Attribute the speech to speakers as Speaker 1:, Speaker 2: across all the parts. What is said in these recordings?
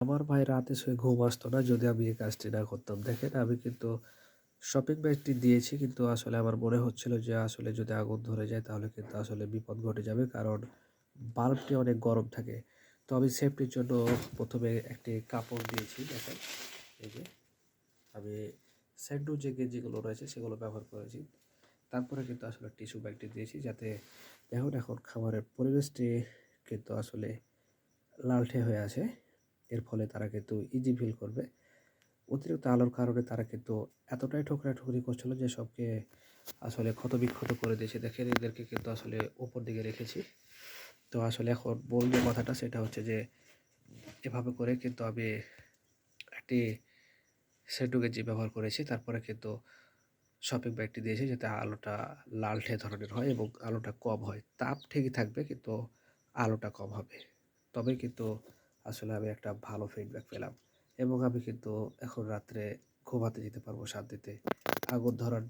Speaker 1: আমার ভাই রাতে শুয়ে ঘুম আসতো না যদি আমি এই কাজটি না করতাম। দেখেন আমি কিন্তু শপিং ব্যাগটি দিয়েছি কিন্তু আসলে আমার মনে হচ্ছিল যে আসলে যদি আগুন ধরে যায় তাহলে কিন্তু আসলে বিপদ ঘটে যাবে। কারণ বাল্বটি অনেক গরম থাকে। তো আমি সেফটির জন্য ১ম এ একটি কাপড় দিয়েছি দেখেন। এই যে আমি স্যান্ডো যে গেঞ্জিগুলো রয়েছে সেগুলো ব্যবহার করেছি। তারপরে কিন্তু আসলে টিস্যু ব্যাগটি দিয়েছি যাতে দেখুন এখন খাবারের পরিবেশটি কিন্তু আসলে লালঠে হয়ে আছে। এর ফলে তারা কিন্তু ইজি ফিল করবে। অতিরিক্ত আলোর কারণে তারা কিন্তু এতটাই ঠোকরা-ঠুকরি করছিল যে সবকে আসলে ক্ষতবিক্ষত করে দিয়েছে। দেখেন এদেরকে কিন্তু আসলে উপর দিকে রেখেছি। তো আসলে এখন মূল যে কথাটা সেটা হচ্ছে যে এভাবে করে কিন্তু আমি একটি সেন্ডো গেঞ্জি ব্যবহার করেছি। তারপরে কিন্তু শপিং ব্যাগটি দিয়েছি যাতে আলোটা লালঠে ধরনের হয় এবং আলোটা কম হয়। তাপ ঠিকই থাকবে কিন্তু আলোটা কম হবে। তবেই কিন্তু আসলে আমি একটা ভালো ফিডব্যাক পেলাম এবং আমি কিন্তু এখন রাত্রে ঘুমাতে যেতে পারবো শান্তিতে। আগুন ধরার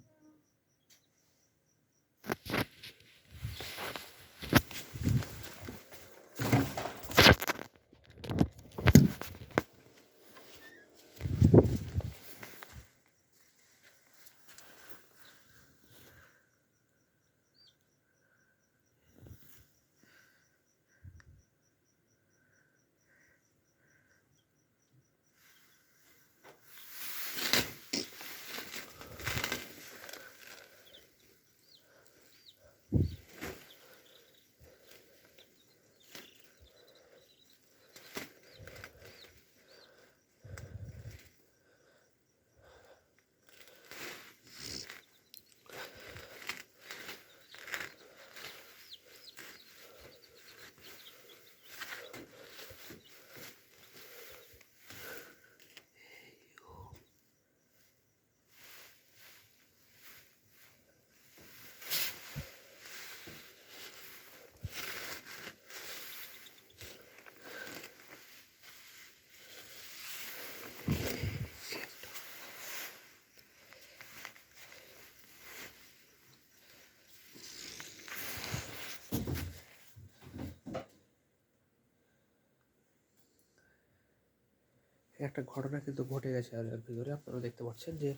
Speaker 1: একটা ঘটনা কিন্তু ঘটে গেছে এর ভিতরে। আপনারা দেখতে পাচ্ছেন যে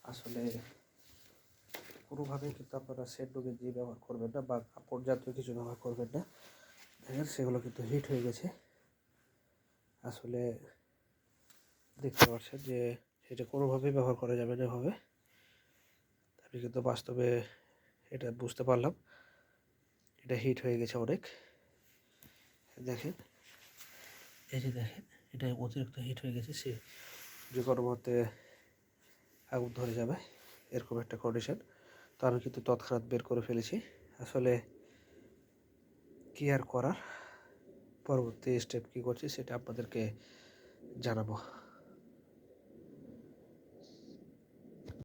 Speaker 1: আসলে কোনোভাবেই কিন্তু আপনারা সেন্ডো গেঞ্জি ব্যবহার করবেন না বা কাপড় জাতীয় কিছু ব্যবহার করবেন না। দেখেন সেগুলো কিন্তু হিট হয়ে গেছে। আসলে দেখতে পাচ্ছেন যে এটা কোনোভাবেই ব্যবহার করা যাবে না এভাবে। আমি কিন্তু বাস্তবে এটা বুঝতে পারলাম। এটা হিট হয়ে গেছে অনেক। দেখেন, এই যে দেখেন এটা অতিরিক্ত হিট হয়ে গেছে যে কোনো মুহূর্তে আগুন ধরে যাবে এরকম একটা কন্ডিশন। তো আমি কিন্তু তৎক্ষণাৎ বের করে ফেলেছি। আসলে কি আর করার, পরবর্তী স্টেপ কী করছি সেটা আপনাদেরকে জানাবো।